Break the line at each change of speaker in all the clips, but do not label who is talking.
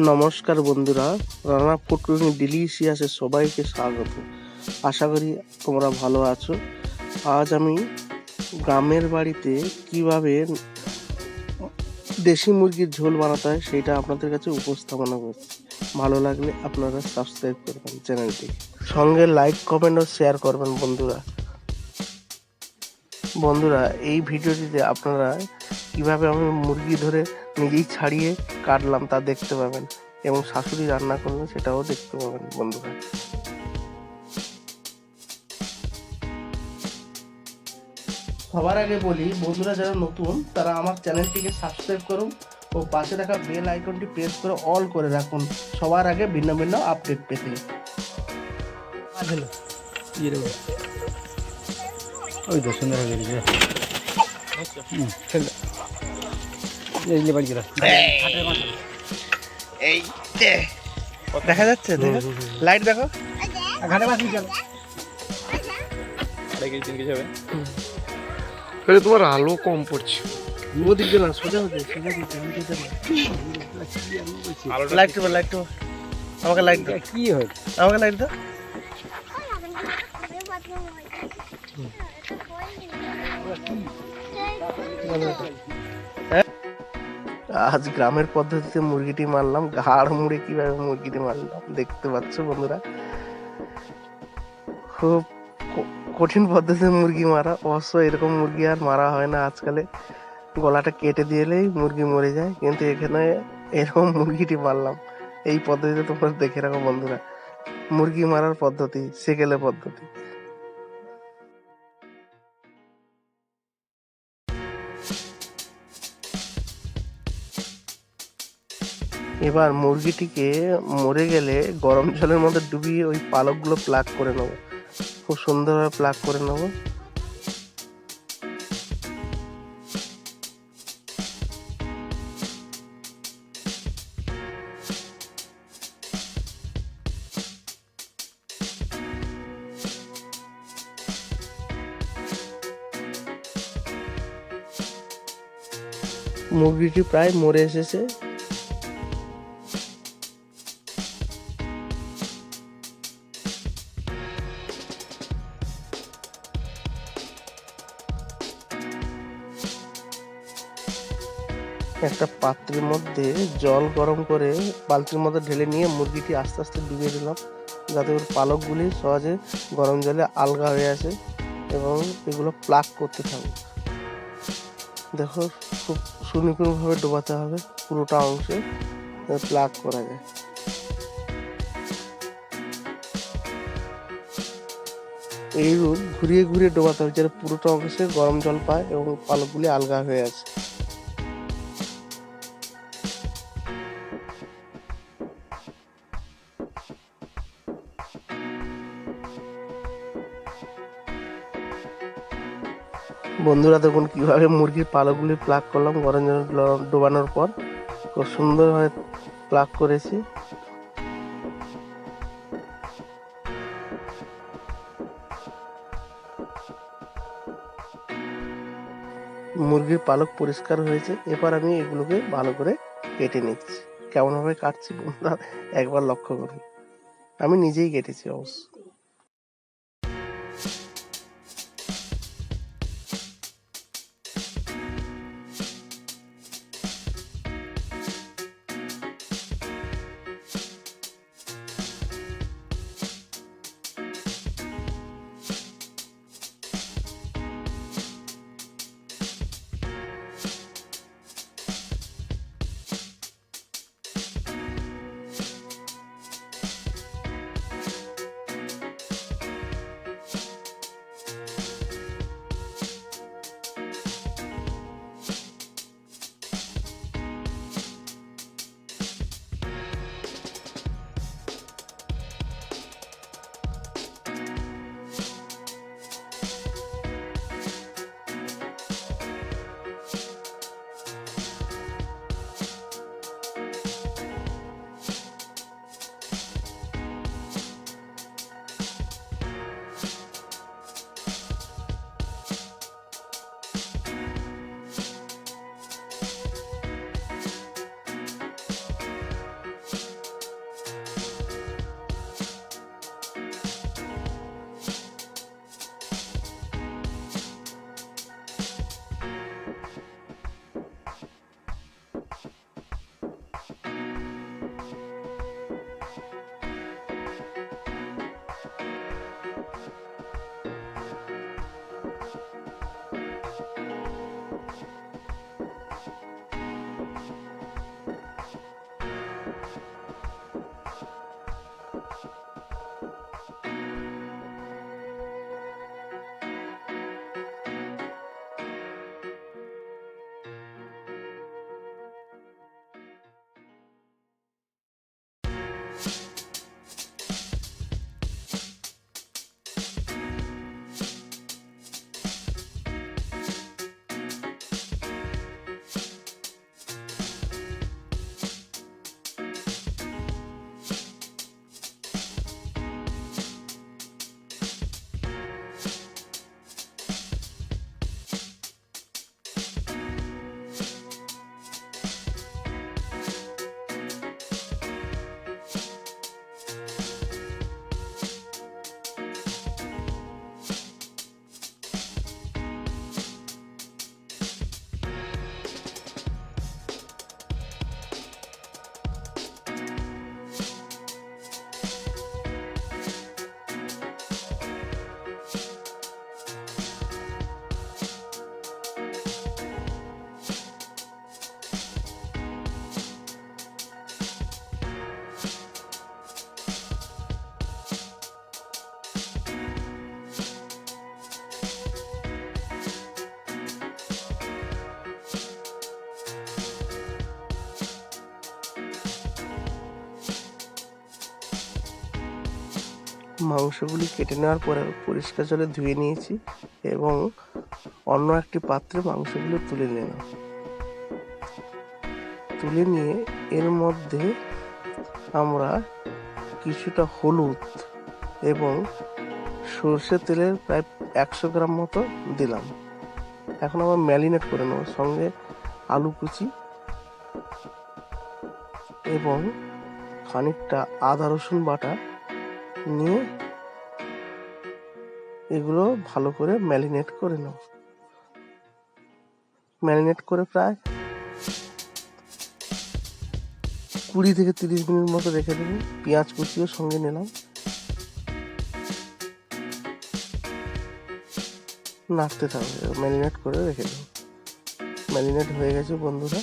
নমস্কার বন্ধুরা, Rana food cooking ডিলিশিয়াসে সবাইকে স্বাগত। আশা করি তোমরা ভালো আছো। আজ আমি গ্রামের বাড়িতে কিভাবে দেশি মুরগির ঝোল বানাতে হয় সেটা আপনাদের কাছে উপস্থাপনা করছি। ভালো লাগলে আপনারা সাবস্ক্রাইব করবেন চ্যানেলটি, সঙ্গে লাইক কমেন্ট ও শেয়ার করবেন। বন্ধুরা এই ভিডিওটিতে আপনারা কিভাবে আমি মুরগি ধরে নিজেই ছাড়িয়ে কাটলাম তা দেখতে পাবেন, এবং শাশুড়ি রান্না করলেন সেটাও দেখতে পাবেন। বন্ধুরা, সবার আগে বলি, বন্ধুরা যারা নতুন তারা আমার চ্যানেলটিকে সাবস্ক্রাইব করুন ও পাশে থাকা বেল আইকনটি প্রেস করে অল করে রাখুন সবার আগে ভিন্ন ভিন্ন আপডেট পেতে।
ওই তো সুন্দর হয়ে গেছে।
এই দেখা যাচ্ছে, লাইট দেখো।
ঘাটে মাছ চলো।
তোমার আলো কম পড়ছে। ওদিক দিয়ে না, সোজা হতে লাইট আমাকে লাইট দাও।
কি হয়?
আমাকে লাইট দাও। আজ গ্রামের পদ্ধতিতে মুরগিটি মারলাম, ঘাড় মুড়ে কিভাবে মুরগিটি মারলাম দেখতে পাচ্ছ বন্ধুরা। খুব কঠিন পদ্ধতিতে মুরগি মারা, অবশ্য এরকম মুরগি আর মারা হয় না আজকালে। গলাটা কেটে দিলেই মুরগি মরে যায়, কিন্তু এখানে এরকম মুরগিটি মারলাম। এই পদ্ধতিতে তোমরা দেখে রাখো বন্ধুরা, মুরগি মারার পদ্ধতি, সেকেলে পদ্ধতি। এবার মুরগিটিকে মরে গেলে গরম জলের মধ্যে ডুবিয়ে ওই পালকগুলো প্লাগ করে নেবো, খুব সুন্দরভাবে প্লাগ করে নেবো। মুরগিটি প্রায় মরে এসেছে। একটা পাত্রের মধ্যে জল গরম করে বালতির মধ্যে ঢেলে নিয়ে মুরগিটি আস্তে আস্তে ডুবিয়ে দিলাম, যাতে ওর পালকগুলি সহজে গরম জলে আলগা হয়ে আসে এবং এগুলো প্লাগ করতে থাকবে। দেখো, খুব সুনিপুণভাবে ডোবাতে হবে, পুরোটা অংশে প্লাগ করা যায়। এইরূপ ঘুরিয়ে ঘুরিয়ে ডোবাতে হবে যাতে পুরোটা অংশে গরম জল পায় এবং পালকগুলি আলগা হয়ে আছে। বন্ধুরা দেখুন কিভাবে মুরগির পালকগুলি প্লাগ করলাম গরম জল ডোবানোর পর। খুব সুন্দরভাবে প্লাগ করেছি। মুরগির পালক পরিষ্কার হয়েছে। এবার আমি এগুলোকে ভালো করে কেটে নিচ্ছি। কেমন ভাবে কাটছি বন্ধুরা একবার লক্ষ্য করুন, আমি নিজেই কেটেছি অবশ্য। মাংসগুলি কেটে নেওয়ার পরে পরিষ্কার জলে ধুয়ে নিয়েছি এবং অন্য একটি পাত্রে মাংসগুলো তুলে নিলাম। তুলে নিয়ে এর মধ্যে আমরা কিছুটা হলুদ এবং সর্ষের তেলের প্রায় 100 গ্রাম মতো দিলাম। এখন আমরা ম্যারিনেট করে নেব। সঙ্গে আলু কুচি এবং খানিকটা আদা রসুন বাটা নিয়ে এগুলো ভালো করে ম্যারিনেট করে নেব। ম্যারিনেট করে প্রায় 20 থেকে 30 মিনিট মতো রেখে দেবো। পেঁয়াজ কুচিও সঙ্গে নিলাম, নাড়তে থাকবে, ম্যারিনেট করে রেখে দেবো। ম্যারিনেট হয়ে গেছে বন্ধুরা।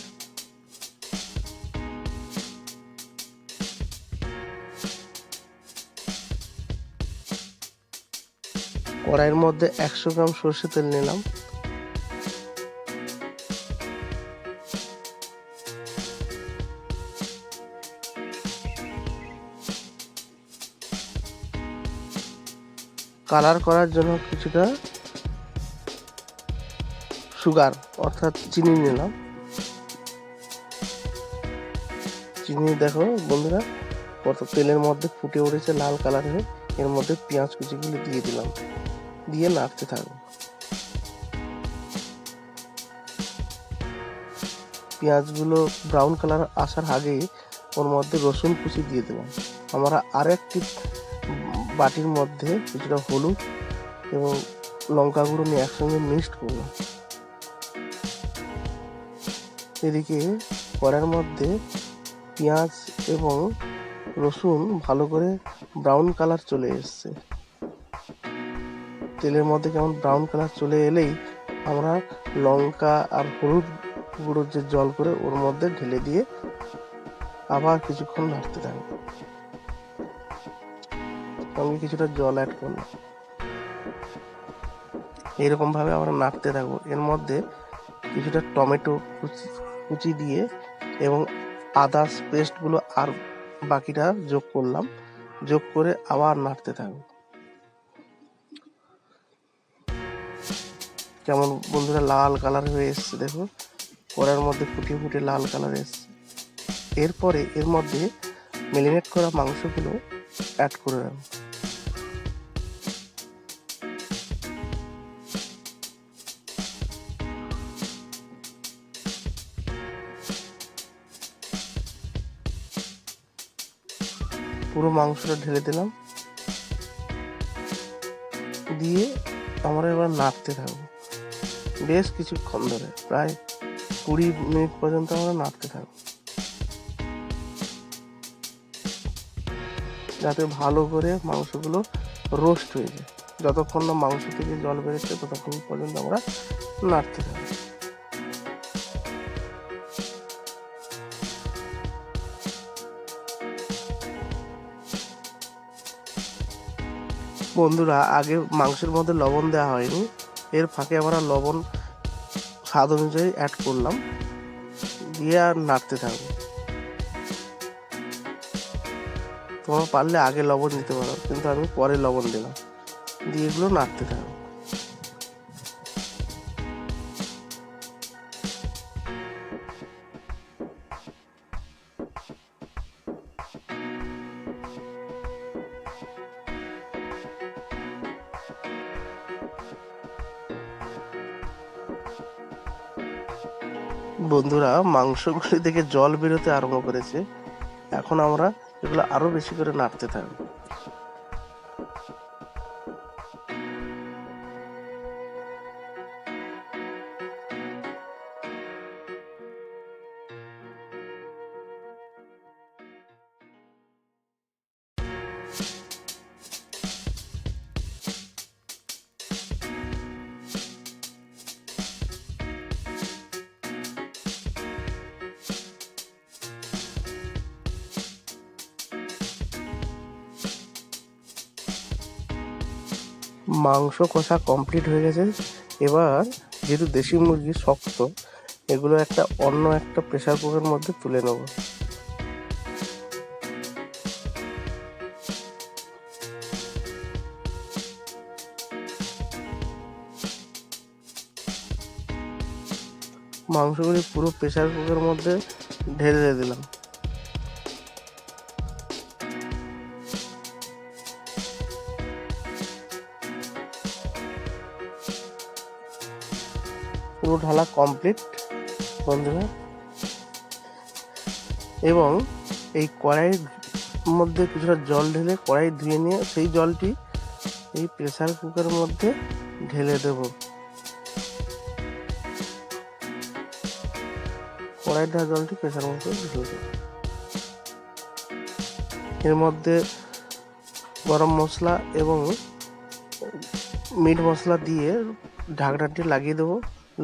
কড়াইয়ের মধ্যে 100 গ্রাম সর্ষে তেল নিলাম, কালার করার জন্য কিছুটা সুগার অর্থাৎ চিনি নিলাম। চিনি দেখো বন্ধুরা কত তেলের মধ্যে ফুটে উঠেছে লাল কালার হয়ে। এর মধ্যে পেঁয়াজ কুচিগুলো দিয়ে দিলাম, দিয়ে নাড়তে থাকবো। পেঁয়াজগুলো ব্রাউন কালার আসার আগেই ওর মধ্যে রসুন কুচি দিয়ে দিলাম। আমরা আরেকটি বাটির মধ্যে কিছুটা হলুদ এবং লঙ্কা গুঁড়ো নিয়ে একসঙ্গে মিক্সড করলাম। এদিকে কড়াইয়ের মধ্যে পেঁয়াজ এবং রসুন ভালো করে ব্রাউন কালার চলে এসছে। তেলের মধ্যে কেমন ব্রাউন কালার চলে এলেই আমরা লঙ্কা আর হলুদ গুঁড়োর যে জল করে ওর মধ্যে ঢেলে দিয়ে আবার কিছুক্ষণ নাড়তে থাকবো। সঙ্গে কিছুটা জল অ্যাড করলাম। এইরকম ভাবে আমরা নাড়তে থাকবো। এর মধ্যে কিছুটা টমেটো কুচি দিয়ে এবং আদা পেস্টগুলো আর বাকিটা যোগ করলাম। যোগ করে আবার নাড়তে থাকবো। কেমন বন্ধুরা লাল কালার হয়ে এসছে দেখো, কড়াইয়ের মধ্যে ফুটে ফুটে লাল কালার এসছে। এরপরে এর মধ্যে ম্যারিনেট করা মাংসগুলো অ্যাড করে দেব। পুরো মাংসটা ঢেলে দিলাম, দিয়ে আমরা এবার নাড়তে থাকবো বেশ কিছুক্ষণ ধরে, প্রায় 20 মিনিট পর্যন্ত আমরা নাড়তে থাকবো, যাতে ভালো করে মাংসগুলো রোস্ট হয়ে যায়। যতক্ষণ না মাংস থেকে জল বেরোচ্ছে ততক্ষণ পর্যন্ত আমরা নাড়তে থাকবো। বন্ধুরা আগে মাংসের মধ্যে লবণ দেওয়া হয়নি, এর ফাঁকে আমরা লবণ স্বাদ অনুযায়ী অ্যাড করলাম, দিয়ে আর নাড়তে থাকবো। তোমরা পারলে আগে লবণ দিতে পারো, কিন্তু আমি পরে লবণ দিলাম, দিয়ে এগুলো নাড়তে থাকবো। বন্ধুরা মাংসগুলি থেকে জল বেরোতে আরম্ভ করেছে, এখন আমরা এগুলো আরো বেশি করে নাড়তে থাকবো। মাংস কষা কমপ্লিট হয়ে গেছে। এবার যেহেতু দেশি মুরগি শক্ত, এগুলো অন্য একটা প্রেসার কুকারের মধ্যে তুলে নেব। মাংসগুলি পুরো প্রেসার কুকারের মধ্যে ঢেলে দিলাম। পুরো ঢালা কমপ্লিট বন্ধুরা। এবং এই কড়াইয়ের মধ্যে কিছুটা জল ঢেলে কড়াই ধুয়ে নিয়ে সেই জলটি এই প্রেসার কুকারের মধ্যে ঢেলে দেব। কড়াই ধোয়া জলটি প্রেসার মধ্যে ঢেলে দেব। এর মধ্যে গরম মশলা এবং মিট মশলা দিয়ে ঢাকনাটি লাগিয়ে দেবো।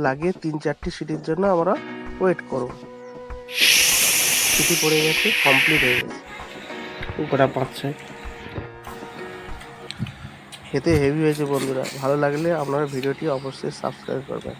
লাগিয়ে 3-4টি সিটির জন্য আমরা ওয়েট করব। সিটি পড়ে গেছে, কমপ্লিট হয়ে গেছে। গোটা 5-6 খেতে হেভি হয়েছে বন্ধুরা। ভালো লাগলে আপনারা ভিডিওটি অবশ্যই সাবস্ক্রাইব করবেন।